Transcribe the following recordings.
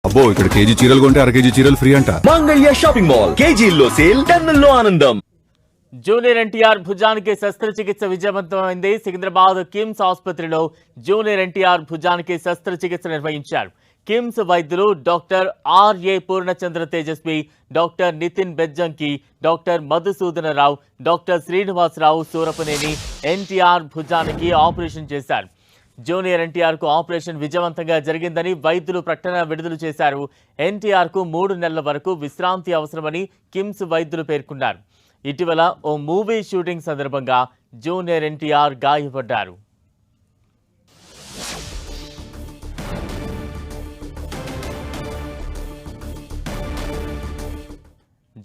అబ్బో ఇక్కడ కేజీ చీరలు కొంటే అర కేజీ చీరలు ఫ్రీ అంట. మంగళ్య షాపింగ్ మాల్ కేజీల్లో సేల్, టన్నుల్లో ఆనందం. జూనియర్ ఎన్టీఆర్ భుజానికి శస్త్రచికిత్స విజయవంతమైంది. సికింద్రాబాద్ కిమ్స్ ఆసుపత్రిలో జూనియర్ ఎన్టీఆర్ భుజానికి శస్త్రచికిత్స నిర్వహించారు. కిమ్స్ వైద్యులు doctor R A Purnachandra Tejaswi, doctor Nitin Bejjanki, doctor Madhusudanarao, doctor Srinivasarao Surapaneni NTR భుజానికి ఆపరేషన్ చేశారు. జూనియర్ ఎన్టీఆర్ కు ఆపరేషన్ విజయవంతంగా జరిగిందని వైద్యులు ప్రకటన విడుదల చేశారు. ఎన్టీఆర్ కు 3 నెలల వరకు విశ్రాంతి అవసరమని కిమ్స్ వైద్యులు పేర్కొన్నారు. ఇటీవల ఓ మూవీ షూటింగ్ సందర్భంగా జూనియర్ ఎన్టీఆర్ గాయపడ్డారు.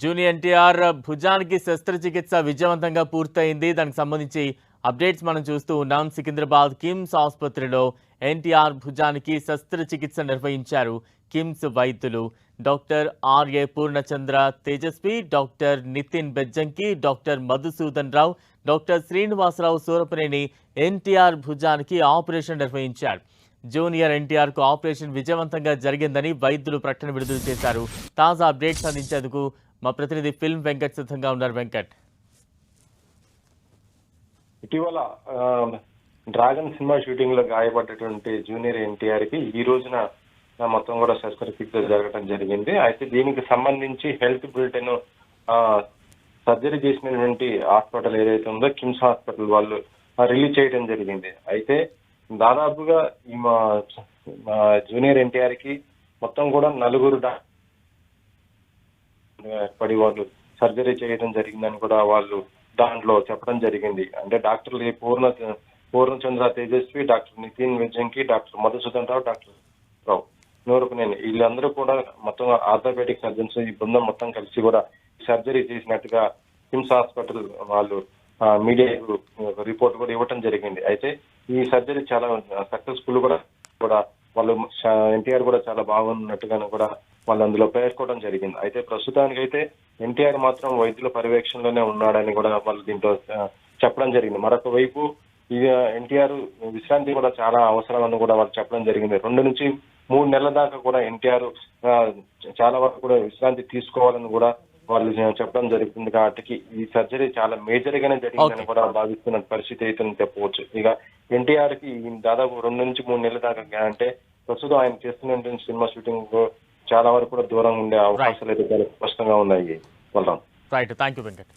జూనియర్ ఎన్టీఆర్ భుజానికి శస్త్రచికిత్స విజయవంతంగా పూర్తయింది. దానికి సంబంధించి అప్డేట్స్ మనం చూస్తూ ఉన్నాం. సికింద్రాబాద్ కిమ్స్ ఆసుపత్రిలో ఎన్టీఆర్ భుజానికి శస్త్రచికిత్స నిర్వహించారు. కిమ్స్ వైద్యులు doctor R A Purnachandra Tejaswi, doctor Nitin Bejjanki, doctor Madhusudan Rao, doctor Srinivasarao Surapaneni NTR భుజానికి ఆపరేషన్ నిర్వహించారు. జూనియర్ ఎన్టీఆర్ కు ఆపరేషన్ విజయవంతంగా జరిగిందని వైద్యులు ప్రకటన విడుదల చేశారు. తాజా అప్డేట్స్ అందించేందుకు మా ప్రతినిధి ఫిల్మ్ వెంకట్ సిద్ధంగా ఉన్నారు. వెంకట్, ఇటీవల డ్రాగన్ సినిమా షూటింగ్ లో గాయపడ్డటువంటి జూనియర్ ఎన్టీఆర్ కి ఈ రోజున మొత్తం కూడా శస్త్రచికిత్స జరగడం జరిగింది. అయితే దీనికి సంబంధించి హెల్త్ బులెటిన్ సర్జరీ చేసినటువంటి హాస్పిటల్ ఏదైతే ఉందో కిమ్స్ హాస్పిటల్ వాళ్ళు రిలీజ్ చేయడం జరిగింది. అయితే దాదాపుగా ఈ మా జూనియర్ ఎన్టీఆర్ కి మొత్తం కూడా 4 పడి వాళ్ళు సర్జరీ చేయడం జరిగిందని కూడా వాళ్ళు దాంట్లో చెప్పడం జరిగింది. అంటే డాక్టర్లు Purnachandra Tejaswi, doctor Nitin Bejjanki, doctor Madhusudan Rao, doctor రావు నూరపనేని వీళ్ళందరూ కూడా మొత్తం ఆర్థోపెడిక్ సర్జన్స్ ఈ బృందం మొత్తం కలిసి కూడా సర్జరీ చేసినట్టుగా కిమ్స్ హాస్పిటల్ వాళ్ళు మీడియాకు రిపోర్ట్ కూడా ఇవ్వటం జరిగింది. అయితే ఈ సర్జరీ చాలా సక్సెస్ఫుల్ కూడా వాళ్ళు ఎన్టీఆర్ కూడా చాలా బాగున్నట్టుగాను కూడా వాళ్ళు అందులో పేర్కోవడం జరిగింది. అయితే ప్రస్తుతానికైతే ఎన్టీఆర్ మాత్రం వైద్యుల పర్యవేక్షణలోనే ఉన్నాడని కూడా వాళ్ళు దీంట్లో చెప్పడం జరిగింది. మరొక వైపు ఈ ఎన్టీఆర్ విశ్రాంతి కూడా చాలా అవసరమని కూడా వాళ్ళు చెప్పడం జరిగింది. 2 నుంచి 3 నెలల దాకా కూడా ఎన్టీఆర్ చాలా వరకు కూడా విశ్రాంతి తీసుకోవాలని కూడా వాళ్ళు చెప్పడం జరుగుతుంది. కాబట్టి ఈ సర్జరీ చాలా మేజర్ గానే జరిగిందని కూడా భావిస్తున్న పరిస్థితి అయితే చెప్పవచ్చు. ఇక ఎన్టీఆర్ కి దాదాపు 2 నుంచి 3 నెలల దాకా అంటే ప్రస్తుతం ఆయన చేస్తున్నటువంటి సినిమా షూటింగ్ చాలా వరకు కూడా దూరంగా ఉండే అవకాశాలు అయితే చాలా స్పష్టంగా ఉన్నాయి. Right, thank you Venkat.